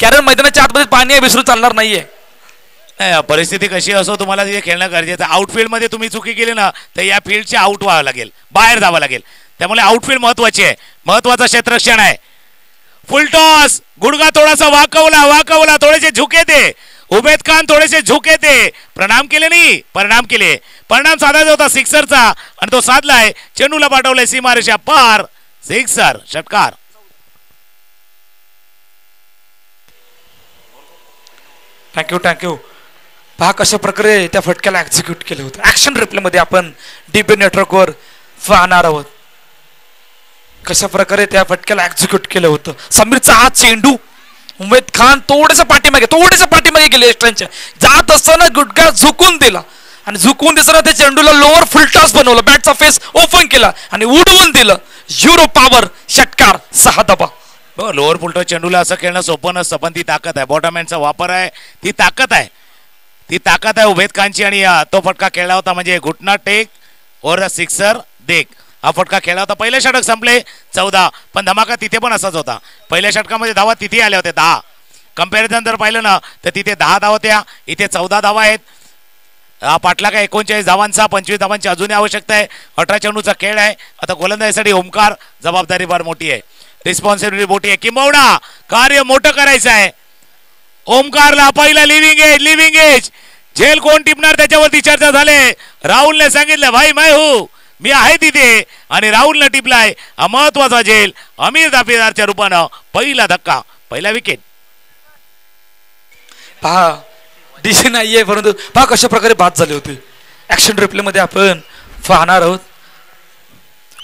कारण मैदानाच्या आतमध्ये पाणी आहे, विसरून चालणार नाहीये. परिस्थिती कशी असो तुम्हाला तिथे खेळणं गरजेचं. आउटफील्ड मध्ये तुम्ही चुकी केली ना तर या फील्डचे आउट व्हावं लागेल, बाहेर जावं लागेल. त्यामुळे आउटफील्ड महत्वाची आहे, महत्वाचं क्षेत्ररक्षण आहे. फुलटॉस, गुडगा थोडासा वाकवला, थोडेसे झुके थे. उबेद खान थोडेसे झुके थे, प्रणाम केले नाही, परिणाम केले. परिणाम साधायचा होता सिक्सरचा आणि तो साधलाय. चेंडूला पाठवलाय सीमारेषा पार, सिक्सर, षटकार. थँक्यू. पहा कशा प्रकारे त्या फटक्याला एक्झिक्यूट केलं होतं. ऍक्शन रिप्ले मध्ये आपण डीपी नेटवर्कवर पाहणार आहोत कशा प्रकारे त्या फटक्याला एक्झिक्यूट केलं होतं. समीरचा हा चेंडू, उमेद खान थोडेसे पाठीमागे गेले. एक्स्ट्रांच्या जात असताना गुडघा झुकून दिला आणि झुकून दिसताना त्या चेंडूला लोअर फुलटॉस बनवलं, बॅटचा फेस ओपन केला आणि उडवून दिलं. युरो पॉवर, षटकार, 6 धावा. लोअर फुलटॉस चेंडूला असं खेळणं सोपं नसतं, पण ती ताकद आहे. बॉटम हँडचा वापर आहे, ती ताकद आहे उबेद खानची. आणि तो फटका खेळला होता म्हणजे घुटना टेक और सिक्सर देख, हा फटका खेळला होता. पहिल्या षटक संपले 14, पण धमाका तिथे पण असाच होता. पहिल्या षटकामध्ये धावा तिथे आल्या होत्या 10. कंपॅरिझन जर पाहिलं ना तर तिथे 10 धावा होत्या, इथे 14 धावा आहेत. पाटला का 39 धावांचा, 25 धावांची अजूनही आवश्यकता आहे. 18 चेंडूचा खेळ आहे. आता गोलंदाजीसाठी ओमकार, जबाबदारी फार मोठी आहे, रिस्पॉन्सिबिलिटी मोठी आहे. किंबहुना कार्य मोठं करायचं आहे. ओमकारला पहिला लिव्हिंग एज झेल कोण टिपणार त्याच्यावरती चर्चा झाले. राहुलने सांगितलं भाई मी आहे तिथे आणि राहुलने टिपलाय हा महत्वाचा झेल. अमीर दाफेदारच्या रूपानं पहिला धक्का, पहिला विकेट. पहा डीसी नाहीये परंतु पहा कशा प्रकारे बाद झाले होते. ऍक्शन रिप्ले मध्ये आपण पाहणार आहोत.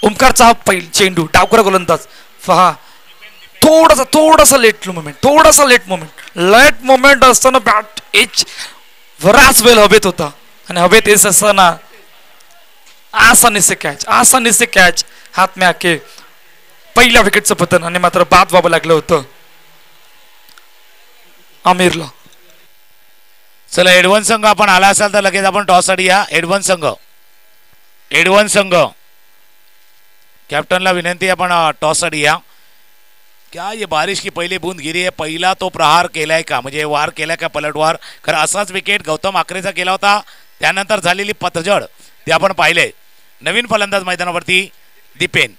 ओमकारचा हा पहिला चेंडू, डावकरा गोलंदाज. पहा थोडासा लेट मोमेंट असताना बॅट एच बराच वेळ हवेत होता आणि हवेत येत असताना आसानी से कॅच हात में आके पहिल्या विकेटचं पतन आणि मात्र बाद व्हावं लागलं होतं आमिरला. चला एडवन संघ आपण आला असाल तर लगेच आपण टॉस साठी या. एडवन संघ कॅप्टनला विनंती आपण टॉस साठी या. क्या ये बारिश की पहली बूंद गिरी है, पहिला तो प्रहार केलाय का, म्हणजे वार केलाय का पलटवार. खरं असाच विकेट गौतम आकरेचा केला होता, त्यानंतर झालेली पतझड ते आपण पाहिले. नवीन फलंदाज मैदानावरती Deepen.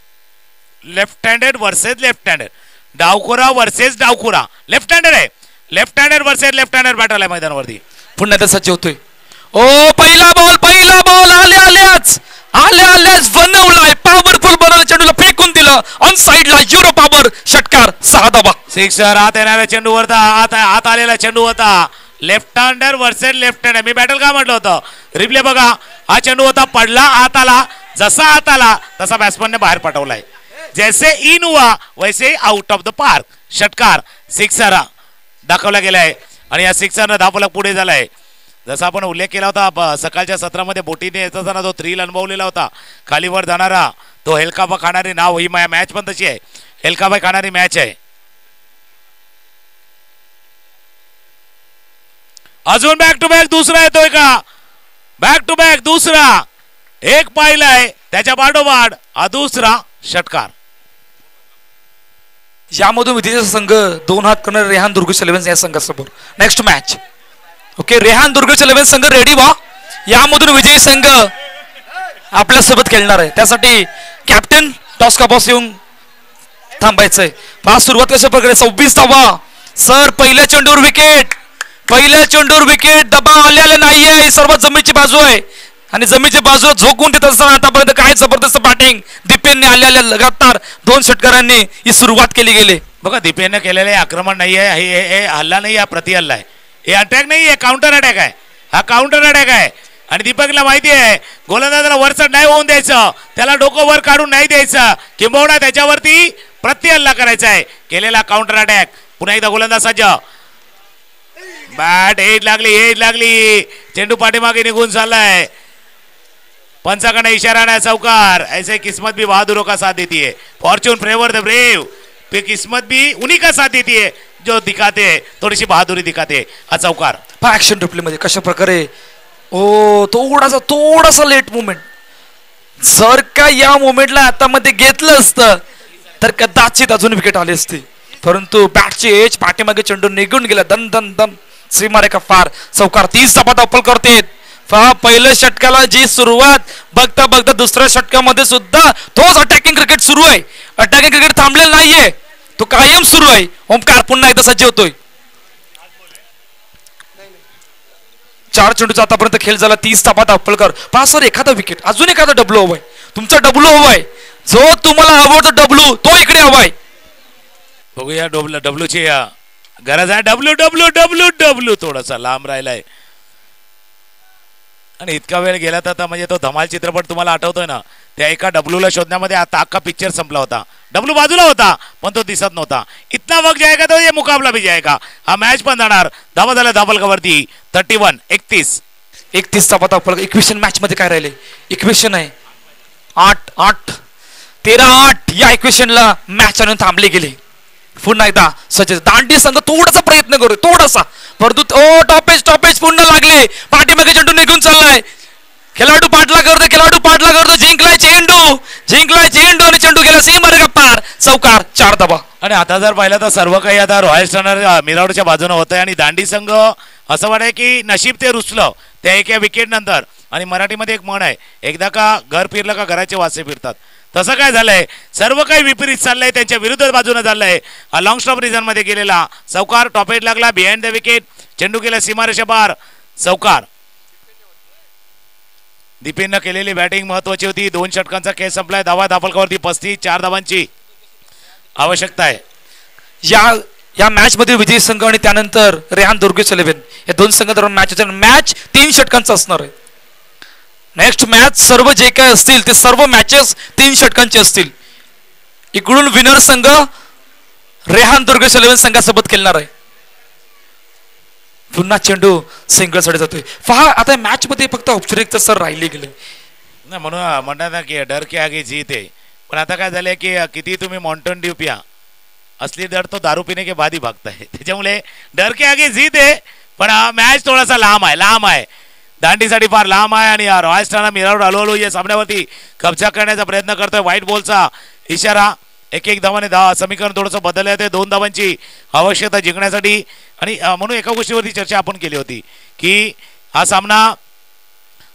Left handed versus left handed, डावखुरा वर्सेस डावखुरा. Left handed versus left handed battle आहे मैदानावरती. पुन्हा त्याचा होतोय. ओ पहिला बॉल आल्याच बनवलाय, पॉवरफुल बनवलं, चेंडूला फेकून दिलं ऑन साइडला. युरो पॉवर, षटकार, 6 धावा. सिक्सर. आत येणाऱ्या चेंडू वरता आत आलेला चेंडू होता. Left hander versus left hander. मी बॅटल का म्हटलं होतं, रिप्ले बघा. हा चेंडू होता, पडला, आत आला. जसा आत आला तसा बॅट्समनने बाहेर पाठवलाय. जैसे इन हुआ वैसे आउट ऑफ द पार्क. षटकार, सिक्सर दाखवला गेलाय आणि या सिक्सरनं धावफलक पुढे झालाय. जसा आपण उल्लेख केला होता सकाळच्या सत्रामध्ये बोटीने येत असताना जो थ्रिल अनुभवलेला होता खालीवर जाणारा तो हेलकाबा खाणारी नाव ही मॅच पण तशी आहे हेलकाबा खाणारी मॅच आहे अजून बॅक टू बॅक दुसरा येतोय का बॅक टू बॅक दुसरा एक पाहिलाय त्याच्या पाठोपाठ हा दुसरा षटकार यामधून विजेचा संघ 2 हात करणार रेहान दुर्गेश 11 या संघासमोर next match okay Rehan Durgesh 11 संघ रेडी व्हा यामधून विजयी संघ आपल्या सोबत खेळणार आहे त्यासाठी कॅप्टन टॉस का बॉस येऊन थांबायचंय पहा सुरुवात कशा प्रकारे 26 धावा सर पहिल्या चेंडूवर विकेट दबाव आलेला नाहीये सर्व जमीची बाजू आहे आणि जमीची बाजू झोकून देत असताना आतापर्यंत काय जबरदस्त बॅटिंग दीपेनने आलेल्या लगातार 2 षटकारांनी ही सुरुवात केली गेली बघा दीपेनने केलेले आक्रमण नाहीये हे हल्ला नाही हा प्रति हल्ला आहे हे अटॅक नाही आहे काउंटर अटॅक आहे हा काउंटर अटॅक आहे आणि दीपकला माहिती आहे गोलंदाजाला वरचढ नाही होऊन द्यायचं त्याला डोकं वर काढून नाही द्यायचं किंबहुना त्याच्यावरती प्रति हल्ला करायचा आहे केलेला काउंटर अटॅक पुन्हा एकदा गोलंदाज सज्ज बॅट एज लागली चेंडू पाठीमागे निघून चाललाय पंचाकडे इशारा ना चौकार ऐसे किस्मत भी बहादुरों का साथ देती है फॉर्च्यून फेवर द ब्रेव पे किस्मत भी उन्हीं का साथ देती है जो दिखाते है थोडीशी बहादुरी दिखाते हा चौकार ऍक्शन रिप्ले मध्ये कशा प्रकारे थोडासा लेट मुवमेंट जर का या मुवमेंटला हातामध्ये घेतलं असतं तर कदाचित अजून विकेट आली असती परंतु बॅटची एज पाठीमागे चेंडू निघून गेला दन दन दन सीमारेखा फार चौकार 30 धावा धापल करते पहिल्या षटकाला जी सुरुवात बघता बघता दुसऱ्या षटकामध्ये सुद्धा तोच अटॅकिंग क्रिकेट सुरू आहे अटॅकिंग क्रिकेट थांबलेला नाहीये तो कायम सुरू आहे ओमकार पुन्हा एकदा सज्ज होतोय 4 चेंडूचा आतापर्यंत खेळ झाला 30 धावा धापलकर पहा सर एखादा विकेट अजून एखादा डब्ल्यू हवाय तुमचा डब्ल्यू हवाय जो तुम्हाला आवडतो डब्ल्यू तो इकडे हवाय बघूया डब्ल्यूची गरज आहे डब्ल्यू थोडासा लांब राहिलाय आणि इतका वेळ गेला तर म्हणजे तो धमाल चित्रपट तुम्हाला आठवतोय ना त्या एका डब्ल्यूला शोधण्यामध्ये आता अख्खा पिक्चर संपला होता डब्ल्यू बाजूला होता पण तो दिसत नव्हता इतना वक्त जाएगा तो ये मुकाबला भी जाएगा हा मॅच पण जाणार धावा झाला धापलकावरती 31 धावा धापल इक्वेशन मॅच मध्ये काय राहिले इक्वेशन आहे 8 13-8 या इक्वेशनला मॅच आणून थांबले गेले पुन्हा एकदा सचिन दांडी संघ थोडासा प्रयत्न करू थोडासा परंतु टॉपेज पुन्हा लागले पाठीमागे चेंडू निघून चाललाय खेळाडू पाठला करतो जिंकलाय चेंडू आणि चेंडू गेला सीमारेखा पार चौकार 4 धावा आणि आता जर पाहिलं तर सर्व काही आता रॉयल स्टर्नर मिरावडच्या बाजूने होत आहे आणि दांडी संघ असं वाटतंय की नशीब ते रुसलं त्या एका विकेट नंतर आणि मराठीमध्ये एक म्हण आहे एकदा का घर फिरलं का घराचे वासे फिरतात तसं काय झालंय सर्व काही विपरीत चाललंय त्यांच्या विरुद्ध बाजूने चाललंय लॉंग स्टॉप रिझन मध्ये गेलेला चौकार टॉपेज लागला बिहाइंड द विकेट चेंडू गेला सीमारेषा पार चौकार दीपेननं केलेली बॅटिंग महत्वाची होती 2 षटकांचा खेळ संपलाय धावा धापलकावरती 35 4 धावांची आवश्यकता आहे या मॅच मध्ये विजयी संघ आणि त्यानंतर रेहान दुर्गेश 11 या 2 संघांदरम्यान मॅच 3 षटकांचा असणार आहे नेक्स्ट मॅच सर्व जे काय असतील ते सर्व मॅचेस 3 षटकांचे असतील इकडून विनर संघ रेहान दुर्गेश 11 संघासोबत खेळणार आहे पुन्हा चेंडू सिंगल साठी जातोय पहा आता मॅच मध्ये फक्त औपचारिकता सर राहिले गेले ना म्हणून म्हणतात ना की डर के आगे जीत आहे पण आता काय झालंय की किती तुम्ही मॉन्टन ड्यू प्या असली डर तो दारू पिणे के बाद ही भागता है त्याच्यामुळे डर के आगे जीत आहे पण हा मॅच थोडासा लांब आहे दांडीसाठी फार लांब आहे आणि रॉयल स्टारला मिरावड हळूहळू या सामन्यावरती कब्जा करण्याचा प्रयत्न करतोय व्हाईट बॉलचा इशारा 1-1 धावाने समीकरण थोडंसं बदललं आहे 2 धावांची आवश्यकता जिंकण्यासाठी आणि म्हणून एका गोष्टीवरती चर्चा आपण केली होती की हा सामना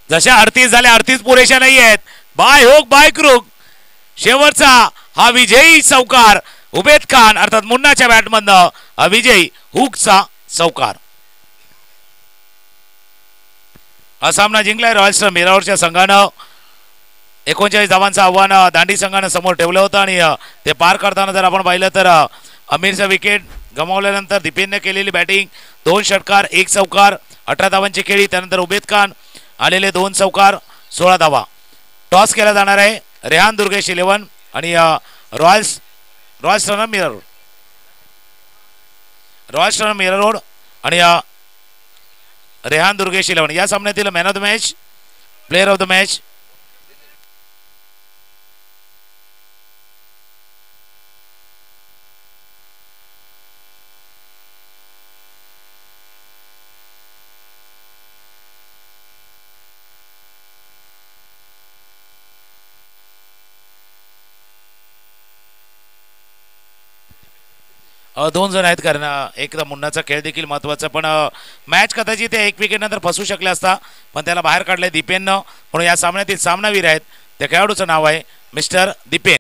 जशा 38 झाल्या 38 पुरेशा नाही आहेत बाय हुक बाय क्रूक शेवटचा हा विजयी चौकार उबेद खान अर्थात मुन्नाच्या बॅटमधनं हा विजयी हुकचा चौकार हा सामना जिंकलाय रॉयल स्टार मिरावडच्या संघानं 39 धावांचं आव्हान दांडी संघानं समोर ठेवलं होतं आणि ते पार करताना जर आपण पाहिलं तर अमीरचा विकेट गमावल्यानंतर दीपेनने केलेली बॅटिंग 2 षटकार 1 चौकार 18 धावांची खेळी त्यानंतर उबेद खान आलेले 2 चौकार 16 धावा टॉस केला जाणार आहे रेहान दुर्गेश 11 आणि रॉयल स्टार मिरर रोड आणि रेहान दुर्गेश 11 या सामन्यातील man of the match, player of the match. दोन जण आहेत कारण एकदा मुन्नाचा खेळ देखील महत्वाचा, पण मॅच कदाचित ते एक विकेट नंतर फसू शकले असता, पण त्याला बाहेर काढले दीपेननं. म्हणून या सामन्यातील सामनावीर आहेत त्या खेळाडूचं नाव आहे मिस्टर दीपेन.